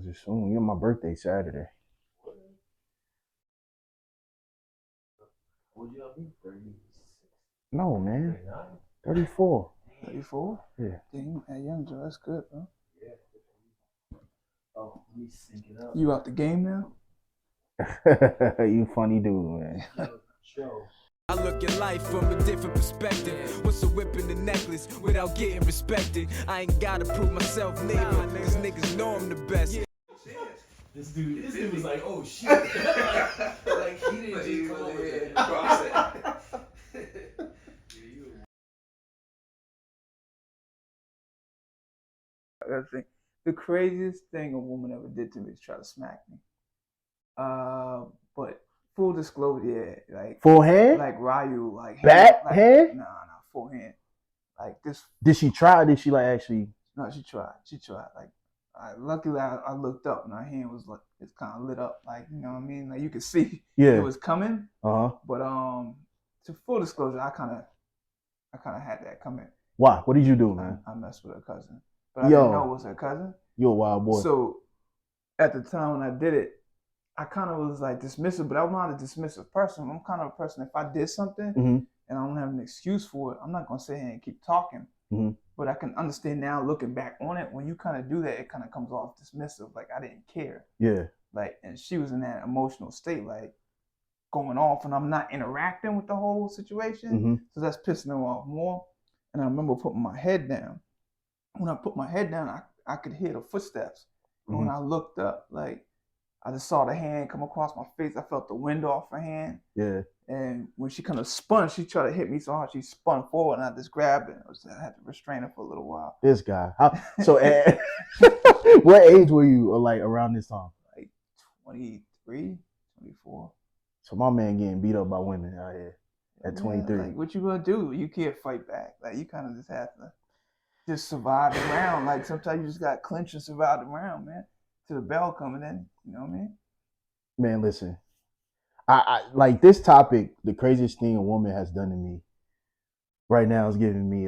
just soon. You know, my birthday Saturday. Would you have been 36? No, man. 34. 34? Yeah. Dang, that young Joe, that's good, bro. Yeah. Oh, let me sync it up. You out the game now? You funny dude, man. Joe. I look at life from a different perspective. What's a whip in the necklace without getting respected? I ain't gotta prove myself neither, cause niggas know I'm the best. This dude was like, oh shit. Like he didn't just come up with that. The craziest thing a woman ever did to me is try to smack me. But full disclosure, yeah, like Full hand? like Ryu, like back like, hand? Nah, full hand. Like this. Did she try? Did she like actually? No, she tried. Like, luckily I looked up and her hand was like it's kind of lit up, like you know what I mean. Like you could see it was coming. But to full disclosure, I kind of had that coming. Why? What did you do, man? I messed with her cousin, but I didn't know it was her cousin. You a wild boy. So at the time when I did it, I kind of was like dismissive, but I'm not a dismissive person. I'm kind of a person, if I did something and I don't have an excuse for it, I'm not going to sit here and keep talking. But I can understand now, looking back on it, when you kind of do that, it kind of comes off dismissive, like I didn't care. Yeah. Like, and she was in that emotional state, like going off, and I'm not interacting with the whole situation. So that's pissing her off more. And I remember putting my head down. When I put my head down, I could hear the footsteps. And when I looked up, like, I just saw the hand come across my face. I felt the wind off her hand. Yeah. And when she kind of spun, she tried to hit me so hard, she spun forward, and I just grabbed it. I had to restrain her for a little while. This guy. So, what age were you, like, around this time? Like 23, 24. So my man getting beat up by women out here at 23. Like, what you gonna do? You can't fight back. Like, you kind of just have to just survive the round. Like, sometimes you just got to clinch and survive the round, man. To the bell coming in, you know what I mean? Man, listen. I like this topic. The craziest thing a woman has done to me right now is giving me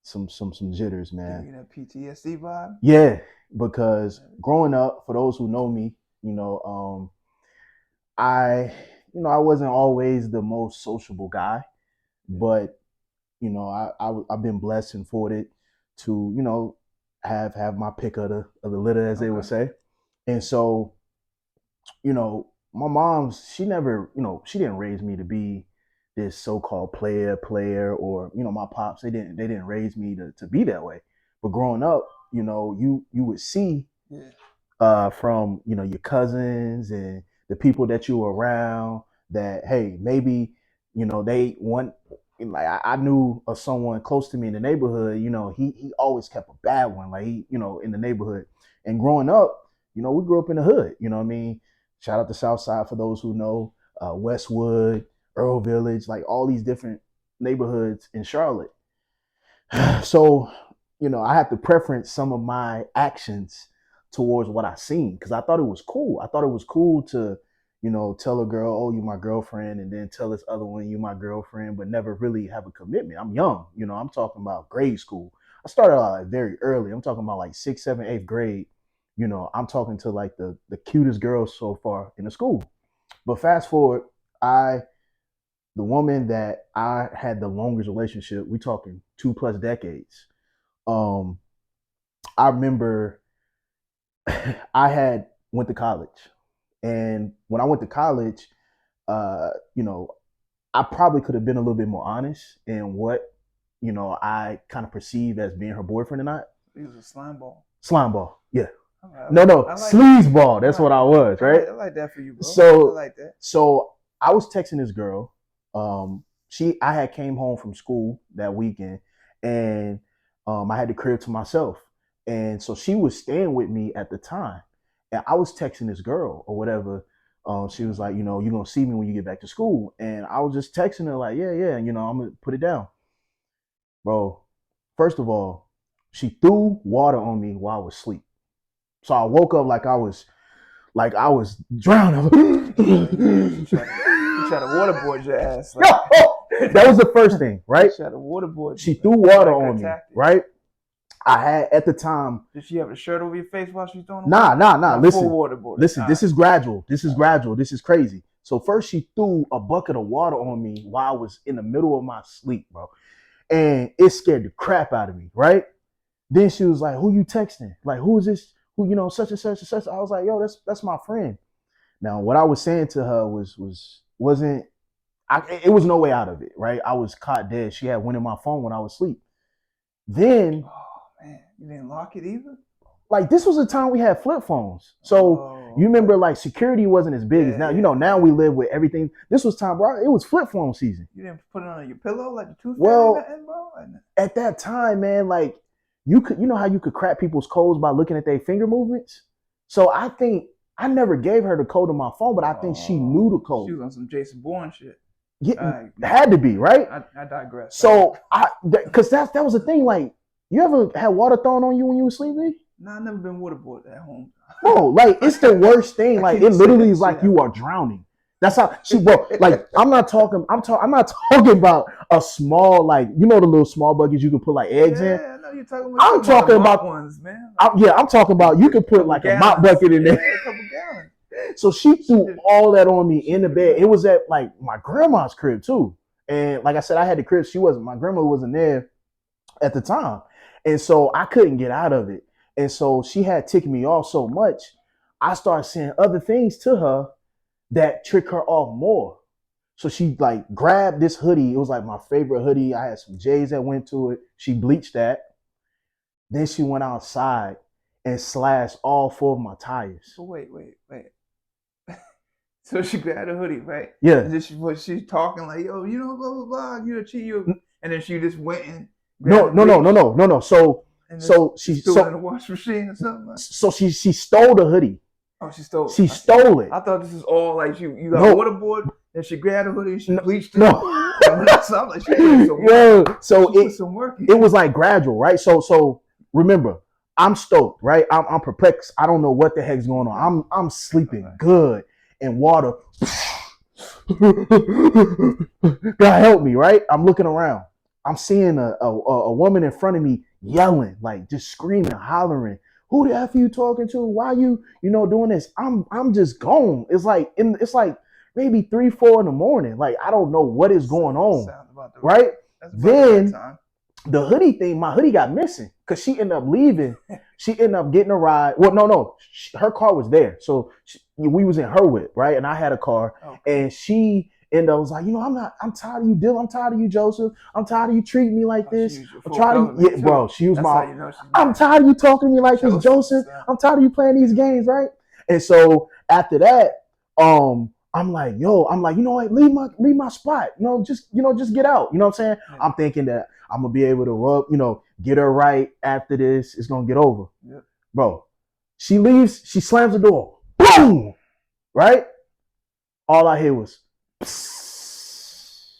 some jitters, man. You know, PTSD vibe. Yeah, because growing up, for those who know me, I wasn't always the most sociable guy, but I've been blessed and afforded to have my pick of the litter, as they would say, and so my mom, she never, she didn't raise me to be this so-called player, or, my pops, they didn't raise me to be that way. But growing up, you would see from, your cousins and the people that you were around that, hey, maybe, they want, like, I knew of someone close to me in the neighborhood, he always kept a bad one, like, in the neighborhood. And growing up, we grew up in the hood, you know what I mean? Shout out to Southside for those who know, Westwood, Earl Village, like all these different neighborhoods in Charlotte. So, I have to preference some of my actions towards what I seen because I thought it was cool. I thought it was cool to, tell a girl, oh, you my girlfriend, and then tell this other one, you my girlfriend, but never really have a commitment. I'm young, I'm talking about grade school. I started out like very early. I'm talking about like 6th, 7th, 8th grade. I'm talking to like the cutest girls so far in the school. But fast forward, the woman that I had the longest relationship, we talking 2+ decades. I remember I had went to college. And when I went to college, I probably could have been a little bit more honest in what, I kind of perceived as being her boyfriend or not. He was a slime ball. Slime ball, yeah. Sleazeball. That's what I was, right? I like that for you, bro. So, I like that. So I was texting this girl. I had came home from school that weekend, and I had the crib to myself, and so she was staying with me at the time, and I was texting this girl or whatever. She was like, you're gonna see me when you get back to school, and I was just texting her like, yeah, I'm gonna put it down, bro. First of all, she threw water on me while I was asleep. So I woke up like I was drowning. You try to waterboard your ass. Like. No, that was the first thing, right? You try to waterboard. She threw water on me, right? I had at the time. Did she have a shirt over your face while she was doing it? Nah. Listen, waterboarding. This is gradual. This is gradual. This is crazy. So first she threw a bucket of water on me while I was in the middle of my sleep, bro. And it scared the crap out of me, right? Then she was like, who you texting? Like, who is this? Who, you know, such and such and such. I was like, yo, that's my friend. Now, what I was saying to her wasn't it was no way out of it, right? I was caught dead. She had went in my phone when I was asleep. Then, oh man, you didn't lock it either? Like, this was a time we had flip phones. So you remember, like, security wasn't as big as now. You know, now we live with everything. This was time, bro. It was flip phone season. You didn't put it on your pillow like the tooth Well, fairy, bro? At that time, man, like, you know how you could crack people's codes by looking at their finger movements? So I think I never gave her the code of my phone, but I think she knew the code. She was on some Jason Bourne shit. Yeah, it had to be, right? I digress. So because that was the thing. Like, you ever had water thrown on you when you were sleeping? Nah, I've never been waterboarded at home. Bro, like, it's the worst thing. Like, it literally is like you are drowning. That's how bro. Like, I'm not talking about a small, like, you know, the little small buckets you can put like eggs in. Yeah, I know you're talking about. I'm talking about ones, man. I'm talking about you could put like a mop bucket in there. Yeah, a couple gallons. So she threw all that on me in the bed. It was at like my grandma's crib too. And like I said, I had the crib. My grandma wasn't there at the time. And so I couldn't get out of it. And so she had ticked me off so much, I started saying other things to her that trick her off more. So she like grabbed this hoodie. It was like my favorite hoodie. I had some J's that went to it. She bleached that. Then she went outside and slashed all 4 of my tires. So wait. So she grabbed a hoodie, right? Yeah. And then she talking like, yo, you know, blah, blah, blah, you know, cheat you. And then she just went and No. So she stole it in the wash machine or something. So she stole the hoodie. Oh, she stole it. She stole it. I thought this was all like you got a waterboard, and she grabbed a hoodie and she bleached it. No. So like she put some work. Yeah. So it was like gradual, right? So remember, I'm stoked, right? I'm perplexed. I don't know what the heck's going on. I'm sleeping good in water. God help me, right? I'm looking around. I'm seeing a woman in front of me yelling, like just screaming, hollering. Who the F are you talking to? Why you doing this? I'm just gone. It's like maybe 3, 4 in the morning. Like, I don't know what is going on. Right? Then the hoodie thing, my hoodie got missing because she ended up leaving. She ended up getting a ride. Well, no. Her car was there. So we was in her whip, right? And I had a car. Okay. And she ended up was like, I'm tired of you, Dylan. I'm tired of you, Joseph. I'm tired of you treating me like this. I'm tired of you. Yeah, bro, she was I'm tired of you talking to me like this, Joseph. I'm tired of you playing these games, right? And so after that, I'm like, you know what? Leave my spot. Just get out. You know what I'm saying? Yeah. I'm thinking that I'm gonna be able to get her right after this. It's gonna get over. Yeah. Bro, she leaves. She slams the door. Boom. Right. All I hear was. Psst.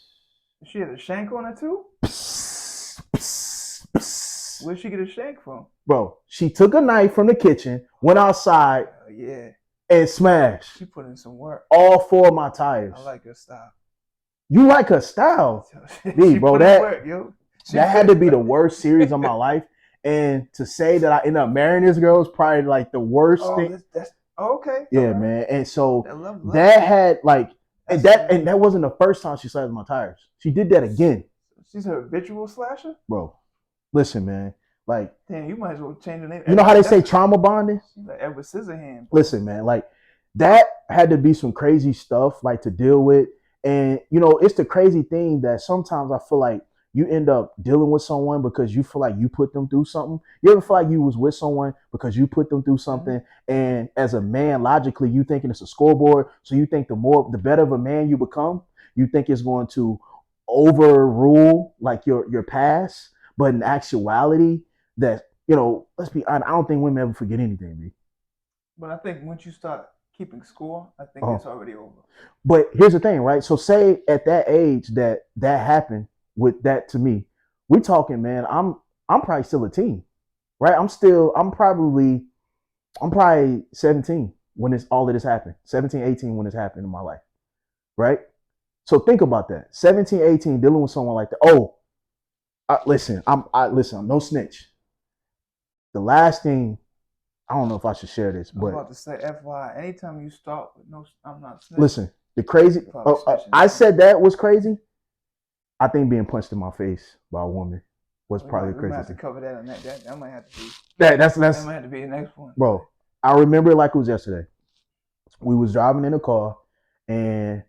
She had a shank on her too. Psst, psst, psst. Where'd she get a shank from? Bro, she took a knife from the kitchen, went outside. Yeah. And smashed. She put in some work. All 4 of my tires. I like her style. You like her style? B, bro, that had to be the worst series of my life. And to say that I ended up marrying this girl is probably like the worst thing. Okay. Yeah, right. Man. And so that had like, and that wasn't the first time she slashed my tires. She did that again. She's a habitual slasher? Bro, listen, man. Like, damn, you might as well change the name. You know how they say trauma bonding? Like Edward Scissorhands. Listen, man, like that had to be some crazy stuff like to deal with. And it's the crazy thing that sometimes I feel like you end up dealing with someone because you feel like you put them through something. You ever feel like you was with someone because you put them through something? Mm-hmm. And as a man, logically, you thinking it's a scoreboard. So you think the better of a man you become, you think it's going to overrule like your past. But in actuality, that, let's be honest, I don't think women ever forget anything, B. But I think once you start keeping score, I think it's already over. But here's the thing, right? So say at that age that happened with that to me, we're talking, man, I'm probably still a teen, right? I'm probably 17 when all of this happened. 17, 18 when this happened in my life, right? So think about that. 17, 18 dealing with someone like that. Listen, I'm no snitch. the last thing, I don't know if I should share this, I'm but about to say, FY, anytime you start with no, I'm not snitching. listen, the crazy, I said that was crazy. I think being punched in my face by a woman was probably the We might craziest have to thing. cover that on that. That might have to be. That might have to be the next one. Bro, I remember it like it was yesterday. We was driving in a car, and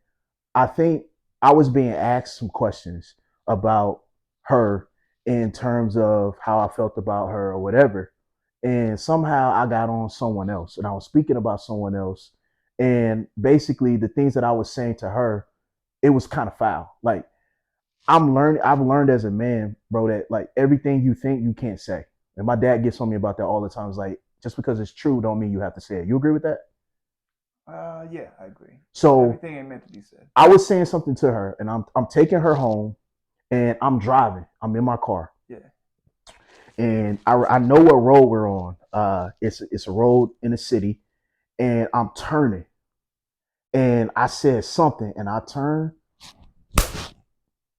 I think I was being asked some questions about her in terms of how I felt about her or whatever. And somehow I got on someone else, and I was speaking about someone else. And basically, the things that I was saying to her, it was kind of foul. Like, I've learned as a man, bro, that like everything you think you can't say. And my dad gets on me about that all the time. It's like, just because it's true don't mean you have to say it. You agree with that? Yeah, I agree. So everything ain't meant to be said. I was saying something to her, and I'm taking her home, and I'm driving. I'm in my car. Yeah. And I know what road we're on. It's a road in the city, and I'm turning. And I said something, and I turned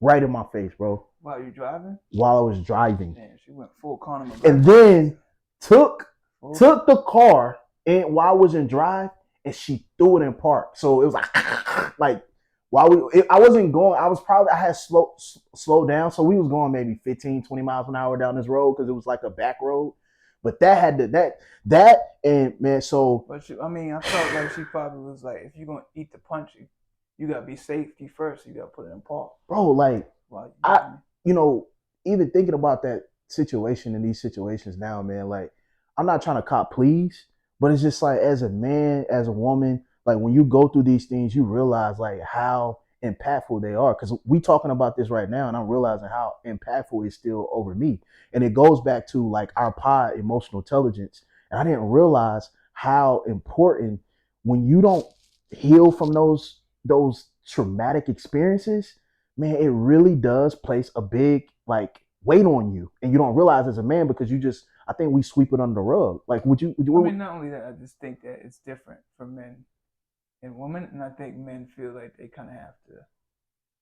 right in my face, bro. While you driving? While I was driving. Damn, she went full Conor McGregor. And then took the car and while I was in drive, and she threw it in park. So it was like I wasn't going. I had slowed down, so we was going maybe 15, 20 miles an hour down this road because it was like a back road. But that and man, so. But I felt like she probably was like, if you're gonna eat the punch, you gotta be safety first. You gotta put it in park, bro. Like even thinking about that situation in these situations now, man. Like, I'm not trying to cop please, but it's just like as a man, as a woman, like when you go through these things, you realize like how impactful they are. Because we talking about this right now, and I'm realizing how impactful it's still over me. And it goes back to like our pod, emotional intelligence. And I didn't realize how important when you don't heal from those traumatic experiences, man, it really does place a big like weight on you, and you don't realize as a man because I think we sweep it under the rug. Like, would you? Not only that, I just think that it's different for men and women, and I think men feel like they kind of have to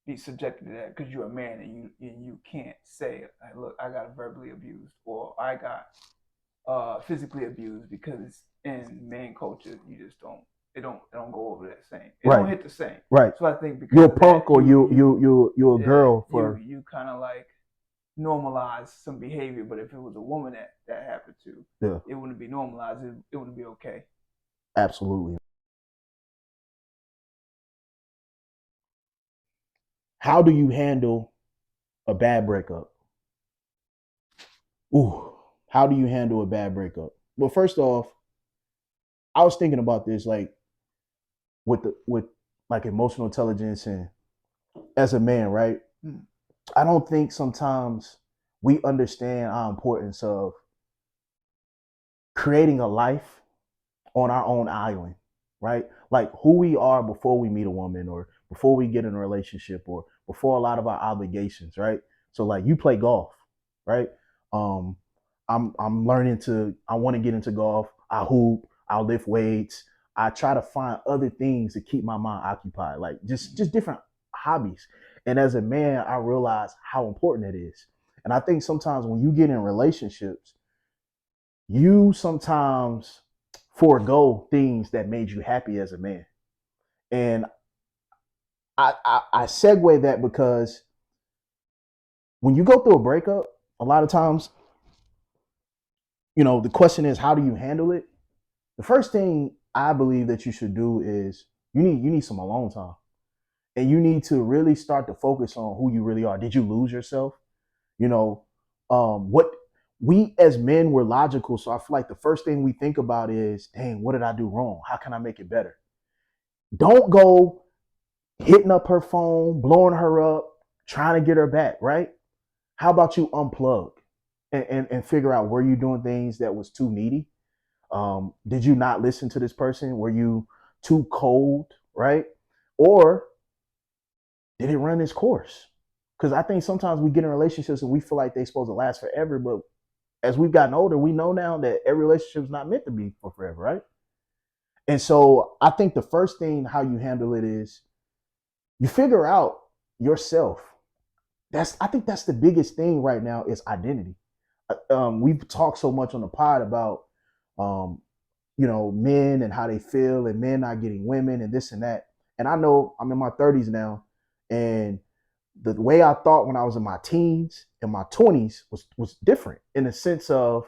be subjected to that because you're a man and you can't say, look, I got verbally abused or I got physically abused, because in man culture you just don't. It don't go over that same. It don't hit the same. Right. So I think because you're a punk or you're a girl for you kind of like normalize some behavior, but if it was a woman that happened to, it wouldn't be normalized. It wouldn't be okay. Absolutely. How do you handle a bad breakup? Ooh, how do you handle a bad breakup? Well, first off, I was thinking about this like with like emotional intelligence and as a man, right? I don't think sometimes we understand our importance of creating a life on our own island, right? Like who we are before we meet a woman or before we get in a relationship or before a lot of our obligations, right? So like you play golf, right? I'm learning I want to get into golf. I hoop, I lift weights. I try to find other things to keep my mind occupied, like just different hobbies. And as a man, I realize how important it is. And I think sometimes when you get in relationships, you sometimes forego things that made you happy as a man. And I segue that because when you go through a breakup, a lot of times, the question is, how do you handle it? The first thing I believe that you should do is you need some alone time. And you need to really start to focus on who you really are. Did you lose yourself? What we as men, we're logical. So I feel like the first thing we think about is, dang, what did I do wrong? How can I make it better? Don't go hitting up her phone, blowing her up, trying to get her back, right? How about you unplug and figure out, were you doing things that was too needy? Did you not listen to this person? Were you too cold, right? Or did it run its course? Because I think sometimes we get in relationships and we feel like they're supposed to last forever, but as we've gotten older, we know now that every relationship is not meant to be for forever, right? And so I think the first thing how you handle it is you figure out yourself. I think that's the biggest thing right now is identity. we've talked so much on the pod about um, men and how they feel and men not getting women and this and that. And I know I'm in my 30s now, and the way I thought when I was in my teens and my 20s was different in the sense of,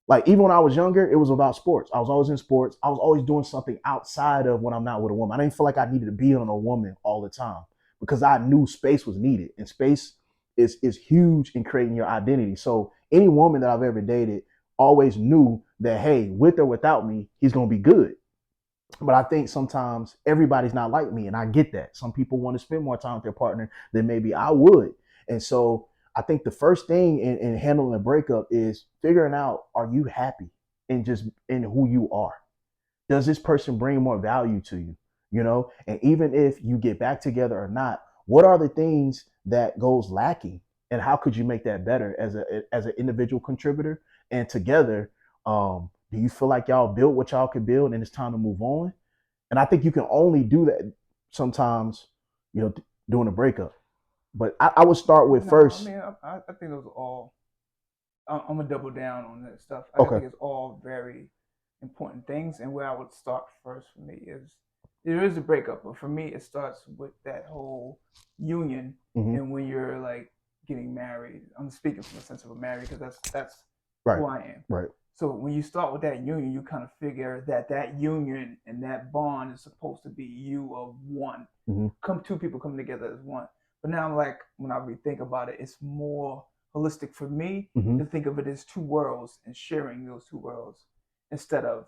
like, even when I was younger, it was about sports. I was always in sports. I was always doing something outside of when I'm not with a woman. I didn't feel like I needed to be on a woman all the time because I knew space was needed, and space is huge in creating your identity. So any woman that I've ever dated always knew that, hey, with or without me, he's gonna be good. But I think sometimes everybody's not like me, and I get that. Some people want to spend more time with their partner than maybe I would. And so I think the first thing in handling a breakup is figuring out, are you happy in just in who you are? Does this person bring more value to you? And even if you get back together or not, what are the things that goes lacking, and how could you make that better as an individual contributor and together? Do you feel like y'all built what y'all could build and it's time to move on? And I think you can only do that sometimes, during a breakup. But I would start with No, first. I mean, I think those are all. I'm gonna double down on that stuff. I Okay. think it's all very important things. And where I would start first for me is there is a breakup, but for me it starts with that whole union. Mm-hmm. And when you're like getting married, I'm speaking from a sense of a married because that's Right. who I am. Right. So when you start with that union, you kind of figure that union and that bond is supposed to be you of one. Mm-hmm. Two people come together as one. But now, like, when I rethink about it, it's more holistic for me Mm-hmm. to think of it as two worlds and sharing those two worlds instead of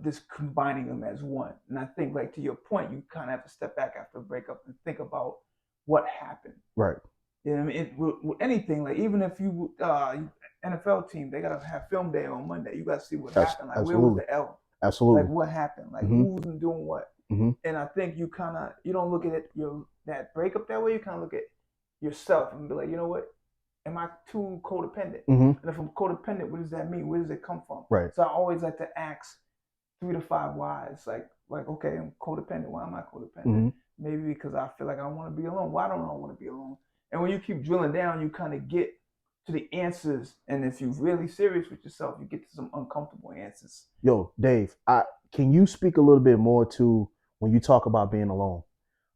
just combining them as one. And I think, like, to your point, you kind of have to step back after a breakup and think about what happened. Right. Yeah, I mean, with anything, like, even if you NFL team, they gotta have film day on Monday. You gotta see what happened. Like, absolutely. where was the L? Absolutely. Like, what happened? Like, mm-hmm. who's doing what? Mm-hmm. And I think you don't look at it that breakup that way. You kind of look at yourself and be like, you know what? Am I too codependent? Mm-hmm. And if I'm codependent, what does that mean? Where does it come from? Right. So I always like to ask 3 to 5 whys. Like, okay, I'm codependent. Why am I codependent? Mm-hmm. Maybe because I feel like I want to be alone. Why don't I want to be alone? And when you keep drilling down, you kind of get to the answers. And if you're really serious with yourself, you get to some uncomfortable answers. Yo, Dave, can you speak a little bit more to when you talk about being alone?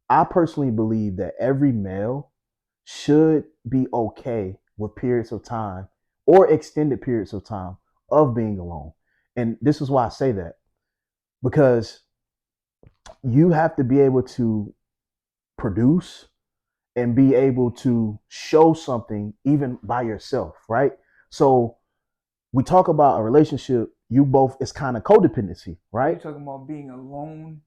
I personally believe that every male should be okay with periods of time or extended periods of time of being alone. And this is why I say that, because you have to be able to produce and be able to show something even by yourself, right? So we talk about a relationship, it's kind of codependency, right? You're talking about being alone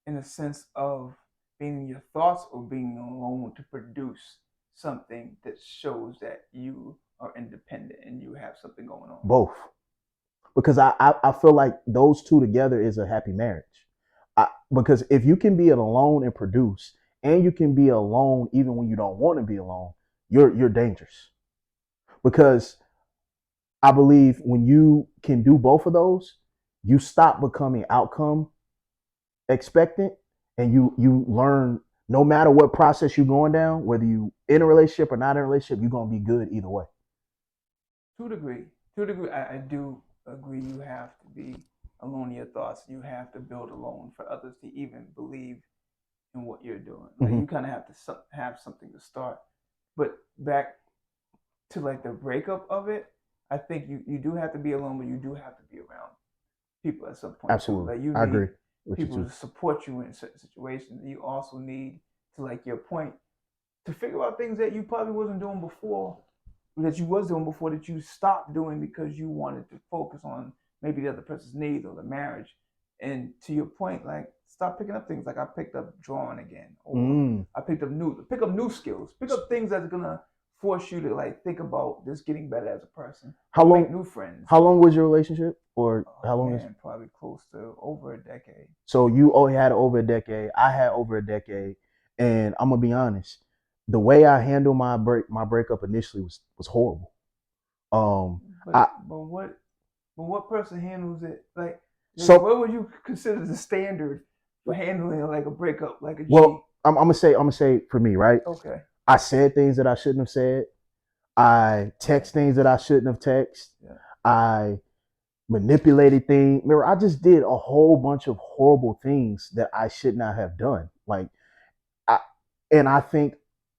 in the sense of being in your thoughts, or being alone to produce something that shows that you are independent and you have something going on? Both. Because I feel like those two together is a happy marriage. Because if you can be alone and produce, and you can be alone even when you don't want to be alone, you're dangerous. Because I believe when you can do both of those, you stop becoming outcome expectant, and you learn, no matter what process you're going down, whether you in a relationship or not in a relationship, you're gonna be good either way. To a degree, I do agree. You have to be alone in your thoughts. You have to build alone for others to even believe in what you're doing. Like, you kind of have to have something to start. But back to like the breakup of it, I think you do have to be alone, but you do have to be around people at some point. Absolutely, Like, you I need agree with people you to too. support you in certain situations. You also need to, like your point, to figure out things that you probably wasn't doing before, that you was doing before, that you stopped doing because you wanted to focus on maybe the other person's needs or the marriage. And to your point, like, stop picking up things. Like, I picked up drawing again, or I pick up new skills, pick up things that's gonna force you to like think about just getting better as a person. Make new friends. How long was your relationship, or how long is? Probably close to over a decade. So you only had over a decade. I had over a decade, and I'm gonna be honest. The way I handled my breakup initially was horrible. But what person handles it like? So what would you consider the standard for handling like a breakup, like a G? Well, I'm gonna say for me, right? Okay. I said things that I shouldn't have said. I text things that I shouldn't have texted. Yeah. I manipulated things. Remember, I just did a whole bunch of horrible things that I should not have done. Like, and I think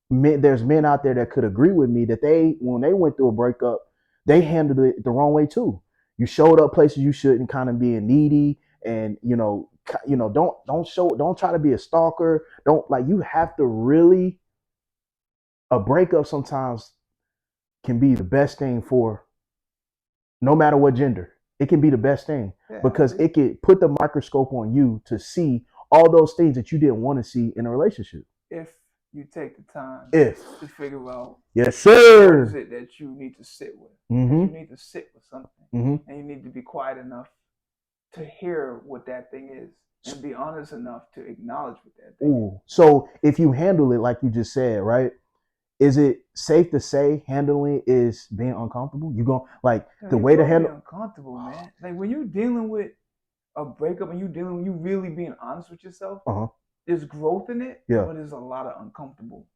there's men out there that could agree with me that when they went through a breakup, they handled it the wrong way too. You showed up places you shouldn't, kind of being needy, and don't try to be a stalker. Don't, like, you have to really, a breakup sometimes can be the best thing for no matter what gender. It can be the best thing because it can put the microscope on you to see all those things that you didn't want to see in a relationship. If you take the time to figure out, yes, sir, what is it that you need to sit with. Mm-hmm. You need to sit with something, mm-hmm. and you need to be quiet enough to hear what that thing is and be honest enough to acknowledge what that thing is. So if you handle it like you just said, right, is it safe to say handling it is being uncomfortable? You go like the way to handle uncomfortable, man. Like when you're dealing with a breakup and you really being honest with yourself, there's growth in it, but there's a lot of uncomfortable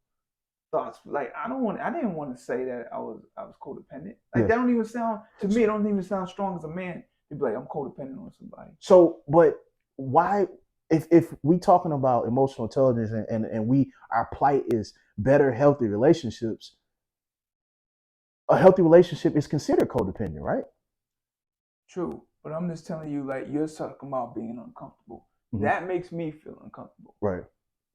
thoughts. Like I didn't want to say that I was codependent. Like that don't even sound, to me, it don't even sound strong as a man to be like, I'm codependent on somebody. So, but why, if we talking about emotional intelligence and our plight is better, healthy relationships, a healthy relationship is considered codependent, right? True. But I'm just telling you, like, you're talking about being uncomfortable. Mm-hmm. That makes me feel uncomfortable. Right.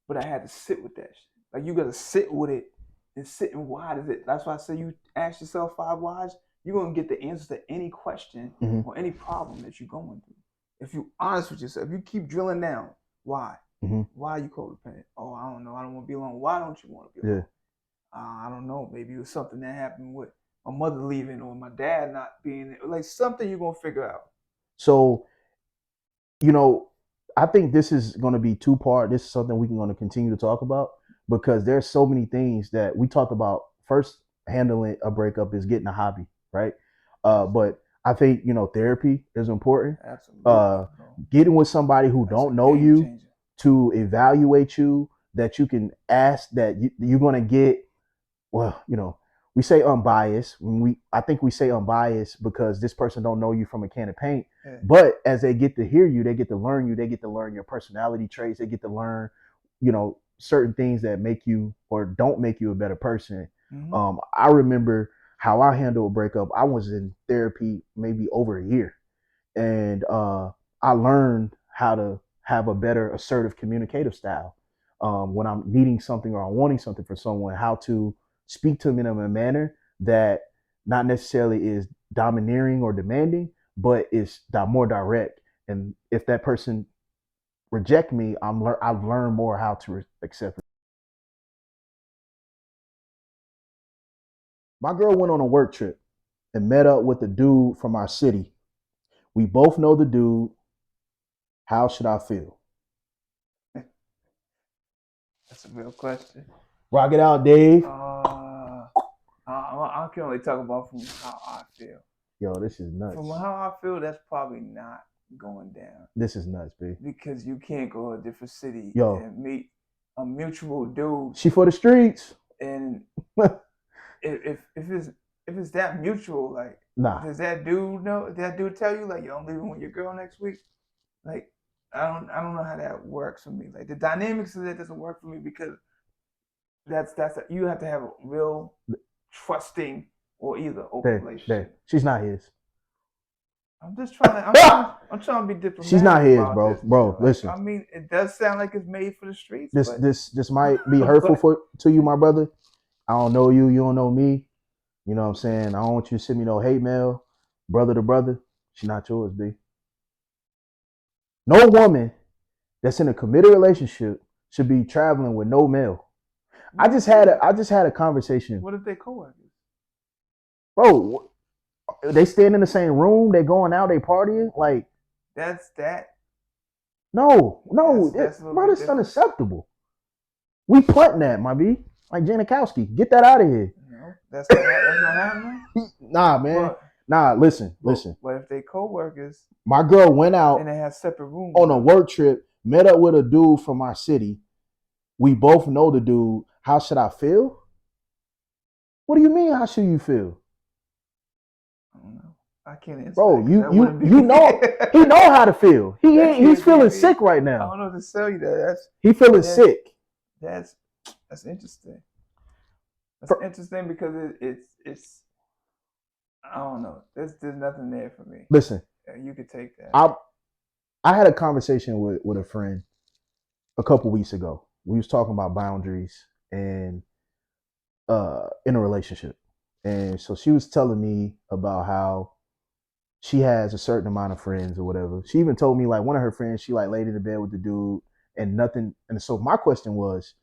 But I had to sit with that shit. Like, you got to sit with it and sit in why does it. That's why I say you ask yourself 5 whys, you're going to get the answers to any question or any problem that you're going through. If you're honest with yourself, you keep drilling down. Why? Why are you codependent? Oh, I don't know. I don't want to be alone. Why don't you want to be alone? I don't know. Maybe it was something that happened with my mother leaving or my dad not being there. Like something you're going to figure out. So, I think this is going to be 2-part. This is something we're going to continue to talk about because there's so many things that we talked about. First, handling a breakup is getting a hobby, right? But I think, therapy is important. Absolutely. Getting with somebody who don't know you to evaluate you, that you can ask, that you're going to get, well, we say unbiased. I think we say unbiased because this person don't know you from a can of paint. Yeah. But as they get to hear you, they get to learn you. They get to learn your personality traits. They get to learn, certain things that make you or don't make you a better person. Mm-hmm. I remember how I handled a breakup. I was in therapy maybe over a year, and I learned how to have a better assertive communicative style when I'm needing something or I'm wanting something for someone. How to speak to them in a manner that not necessarily is domineering or demanding, but is more direct. And if that person reject me, I've learned more how to accept it. My girl went on a work trip and met up with a dude from our city. We both know the dude. How should I feel? That's a real question. Rock it out, Dave. I can only talk about from how I feel. Yo, this is nuts. From how I feel, that's probably not going down. This is nuts, B. Because you can't go to a different city and meet a mutual dude. She for the streets. And if it's that mutual, like, does that dude know? Does that dude tell you, like, yo, I'm leaving with your girl next week? Like, I don't know how that works for me. Like, the dynamics of that doesn't work for me because you have to have a real trusting or either open relationship. She's not his. I'm just trying to. I'm trying to be diplomatic. She's not his, bro. Bro, listen. I mean, it does sound like it's made for the streets. This might be hurtful to you, my brother. I don't know you. You don't know me. You know what I'm saying? I don't want you to send me no hate mail, brother to brother. She's not yours, B. No woman that's in a committed relationship should be traveling with no male. I just had a conversation. What if they coworkers? Bro, they staying in the same room, they going out, they partying, like that's that. No, bro, that's unacceptable. We plotting that, my B. Like Janikowski, get that out of here. No, that's not happening. Nah, man. Nah, listen. But if they co-workers, my girl went out and they have separate rooms on a work trip, met up with a dude from our city. We both know the dude. How should I feel? What do you mean? How should you feel, I don't know. I can't answer bro? that, You know he know how to feel. He's feeling sick right I now. don't know what to tell you that. He feeling sick. That's interesting. That's interesting because it's I don't know. There's nothing there for me. Listen, You could take that. I had a conversation with a friend a couple weeks ago. We was talking about boundaries and in a relationship. And so she was telling me about how she has a certain amount of friends or whatever. She even told me like one of her friends, she like laid in the bed with the dude and nothing. And so my question was,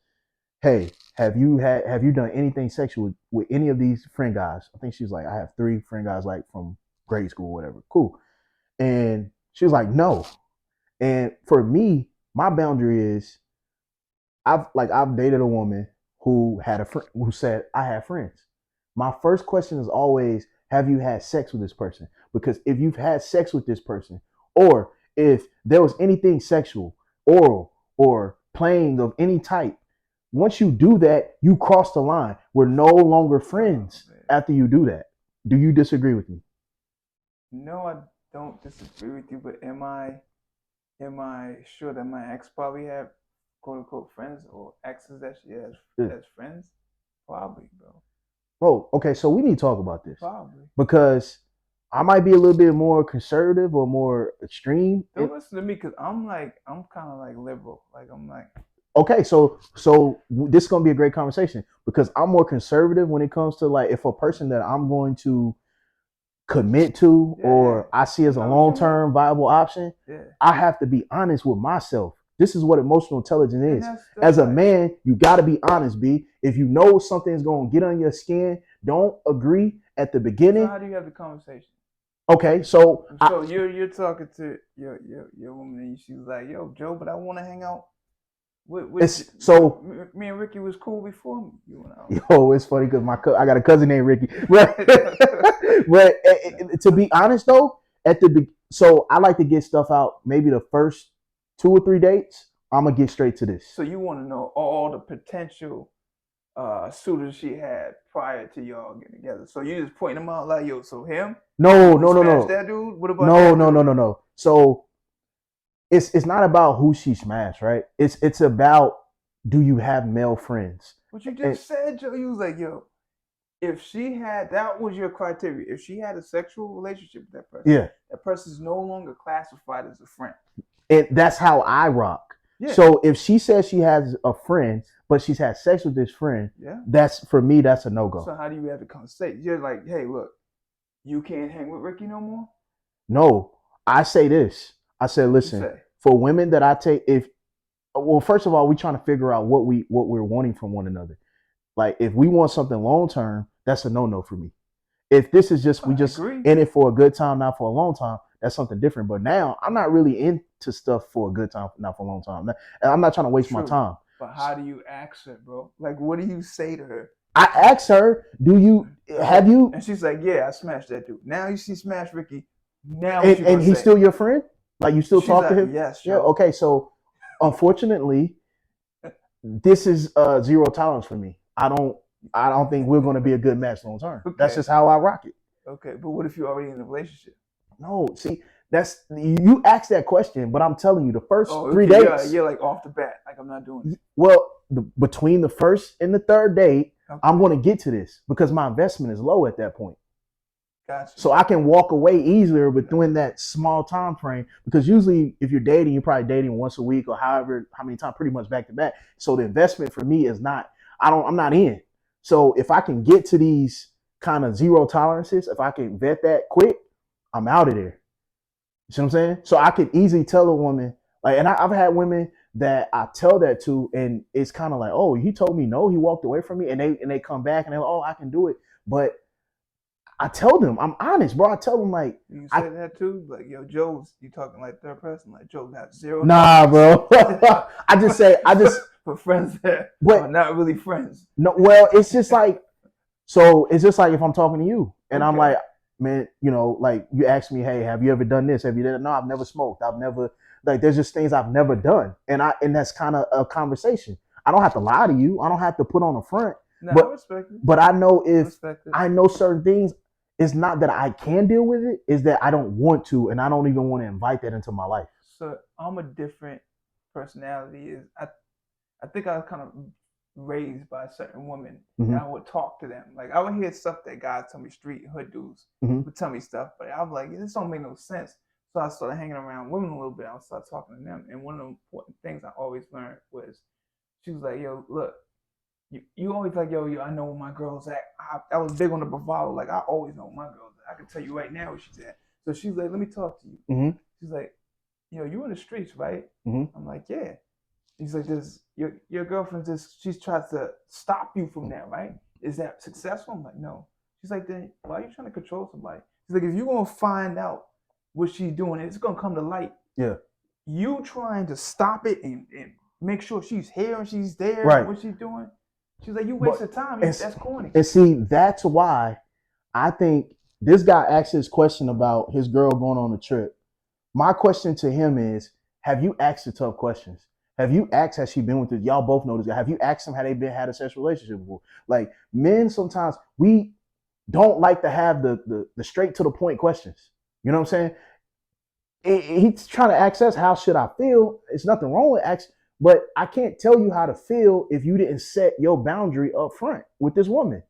hey, have you done anything sexual with any of these friend guys? I think she was like, I have 3 friend guys like from grade school, whatever. Cool. And she was like, no. And for me, my boundary is I've dated a woman who had a friend who said I have friends. My first question is always, have you had sex with this person? Because if you've had sex with this person, or if there was anything sexual, oral, or playing of any type, once you do that, you cross the line. We're no longer friends after you do that. Do you disagree with me? No, I don't disagree with you, but am I sure that my ex probably had quote unquote friends or exes that she has as friends? Probably, bro. Bro, okay, so we need to talk about this. Probably. Because I might be a little bit more conservative or more extreme. Don't listen to me because I'm kind of like liberal. Like I'm like. Okay, so this is gonna be a great conversation because I'm more conservative when it comes to like if a person that I'm going to commit to or I see as a long-term viable option, I have to be honest with myself. This is what emotional intelligence is. As a man, you got to be honest, B. If you know something's going to get on your skin, don't agree at the beginning. So how do you have the conversation? Okay, so you're talking to your woman and she's like, yo, Joe, but I want to hang out. Me and Ricky was cool before you went out. Yo, it's funny because I got a cousin named Ricky. But to be honest though, so I like to get stuff out. Maybe the first 2 or 3 dates, I'm gonna get straight to this. So you want to know all the potential suitors she had prior to y'all getting together. So you just pointing them out like, yo, so him? No. That dude? What about that dude? No. So it's not about who she smashed, right? It's about, do you have male friends? What you just said, Joe, you was like, yo, if she had, that was your criteria. If she had a sexual relationship with that person, that person is no longer classified as a friend. And that's how I rock. Yeah. So if she says she has a friend, but she's had sex with this friend, that's for me, that's a no-go. So how do you have the conversation? You're like, hey, look, you can't hang with Ricky no more? No, I say this. I said, listen, for women that I take, first of all, we're trying to figure out what we're wanting from one another. Like if we want something long term, that's a no for me. If this is just in it for a good time, not for a long time, that's something different. But now I'm not really into stuff for a good time, not for a long time. I'm not trying to waste my time. But how do you ask her, bro? Like, what do you say to her? I asked her, have you? And she's like, yeah, I smashed that dude. Now you see smash Ricky. Now and he's still your friend? Like you still talk to him? Yes. Yeah. Okay. So unfortunately, this is 0 tolerance for me. I don't think we're going to be a good match long term. Okay. That's just how I rock it. Okay, but what if you're already in a relationship? No, see, that's you asked that question, but I'm telling you, the first 3 dates, you're like off the bat, like I'm not doing it. Well, between the first and the 3rd date, I'm going to get to this because my investment is low at that point. Gotcha. So I can walk away easier within that small time frame because usually if you're dating, you're probably dating once a week or how many times, pretty much back to back. So the investment for me is not. I'm not in. So if I can get to these kind of 0 tolerances, if I can vet that quick, I'm out of there. You see what I'm saying? So I could easily tell a woman, like, and I've had women that I tell that to, and it's kind of like, oh, he told me no, he walked away from me, and they come back and they're like, oh, I can do it. But I tell them, I'm honest, bro. I tell them like, you say that too, like, yo, Joe's, you talking like third person, like Joe got 0. Nah, bro. I just for friends that are not really friends. No, well, it's just like, so it's just like if I'm talking to you and I'm like, man, like you ask me, hey, have you ever done this? Have you done it? No, I've never smoked. I've never, like, there's just things I've never done. And that's kind of a conversation. I don't have to lie to you. I don't have to put on a front. No, but I respect it. but I know if Respect it. I know certain things, it's not that I can deal with it, it's that I don't want to, and I don't even want to invite that into my life. So I'm a different personality. I think I was kind of raised by a certain woman, and I would talk to them. Like I would hear stuff that guys tell me, street hood dudes would tell me stuff, but I'm like, this don't make no sense. So I started hanging around women a little bit. I started talking to them, and one of the important things I always learned was, she was like, yo, look, you always like, yo, I know where my girl's at. I was big on the bravado. Like, I always know where my girl's at. I can tell you right now where she's at. So she's like, let me talk to you. She's like, you in the streets, right? I'm like, yeah. He's like, your girlfriend she tries to stop you from that, right? Is that successful? I'm like, no. She's like, then why are you trying to control somebody? She's like, if you're going to find out what she's doing, it's going to come to light. Yeah. You trying to stop it and make sure she's here and she's there, right. and what she's doing. She's like, you wasted time. That's corny. And see, that's why I think this guy asked his question about his girl going on a trip. My question to him is, have you asked the tough questions? Have you asked, has she been with this? Y'all both know this guy. Have you asked them, had they had a sexual relationship before? Like, men, sometimes we don't like to have the straight to the point questions. You know what I'm saying? He's trying to ask us, how should I feel? It's nothing wrong with asking, but I can't tell you how to feel if you didn't set your boundary up front with this woman.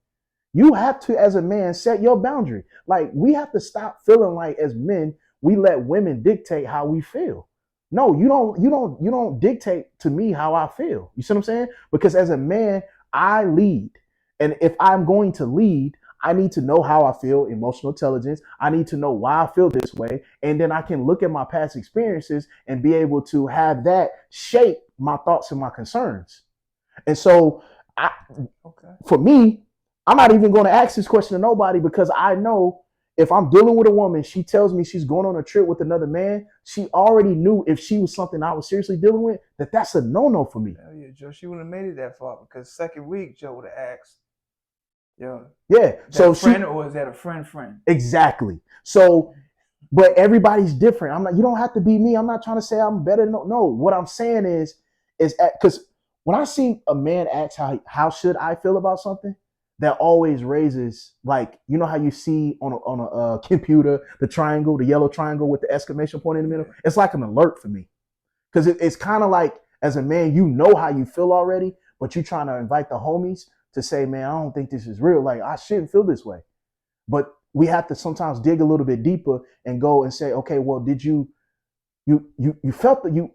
You have to, as a man, set your boundary. Like, we have to stop feeling like, as men, we let women dictate how we feel. No, you don't dictate to me how I feel. You see what I'm saying? Because as a man, I lead. And if I'm going to lead, I need to know how I feel, emotional intelligence. I need to know why I feel this way. And then I can look at my past experiences and be able to have that shape my thoughts and my concerns. And so for me, I'm not even going to ask this question to nobody, because I know if I'm dealing with a woman, she tells me she's going on a trip with another man, she already knew if she was something I was seriously dealing with, that's a no-no for me. Hell yeah, Joe, she wouldn't have made it that far, because second week, Joe would have asked, yo, yeah, so friend, or is that a friend? Exactly. So, but everybody's different. I'm not, you don't have to be me. I'm not trying to say I'm better. No, what I'm saying is because when I see a man ask how should I feel about something, that always raises, like, you know how you see on a computer, the triangle, the yellow triangle with the exclamation point in the middle? It's like an alert for me. Because it's kind of like, as a man, you know how you feel already, but you're trying to invite the homies to say, man, I don't think this is real. Like, I shouldn't feel this way. But we have to sometimes dig a little bit deeper and go and say, okay, well, did you felt that you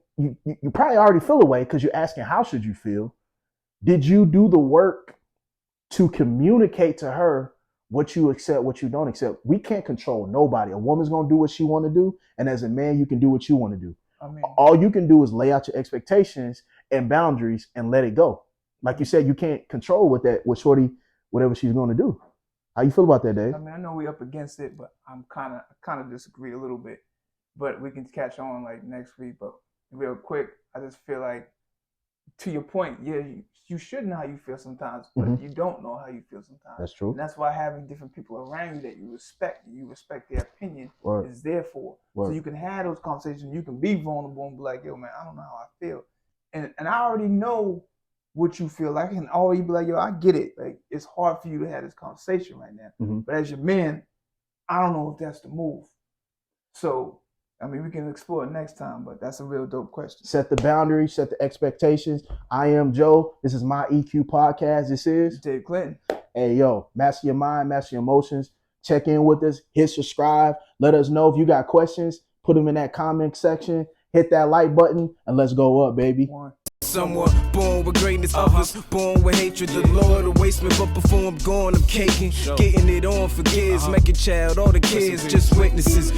probably already feel a way, because you're asking, how should you feel? Did you do the work to communicate to her what you accept, what you don't accept? We can't control nobody. A woman's going to do what she want to do. And as a man, you can do what you want to do. I mean, all you can do is lay out your expectations and boundaries and let it go. Like you said, you can't control what shorty, whatever she's going to do. How you feel about that, Dave? I mean, I know we up against it, but I'm kind of disagree a little bit. But we can catch on like next week. But real quick, I just feel like, to your point, yeah, you should know how you feel sometimes, but you don't know how you feel sometimes. That's true. And that's why having different people around you that you respect their opinion, is there for. So you can have those conversations, you can be vulnerable and be like, yo, man, I don't know how I feel. And I already know what you feel like. I can already be like, yo, I get it. Like, it's hard for you to have this conversation right now. But as your man, I don't know if that's the move. So, I mean, we can explore it next time, but that's a real dope question. Set the boundaries, set the expectations. I am Joe. This is my EQ podcast. This is Dave Clinton. Hey, yo, master your mind, master your emotions. Check in with us. Hit subscribe. Let us know if you got questions. Put them in that comment section. Hit that like button, and let's go up, baby. Someone born with greatness, others born with hatred. The Lord of waste me, but before I'm gone, I'm caking. Getting it on for years, making child, all the kids, just witnesses.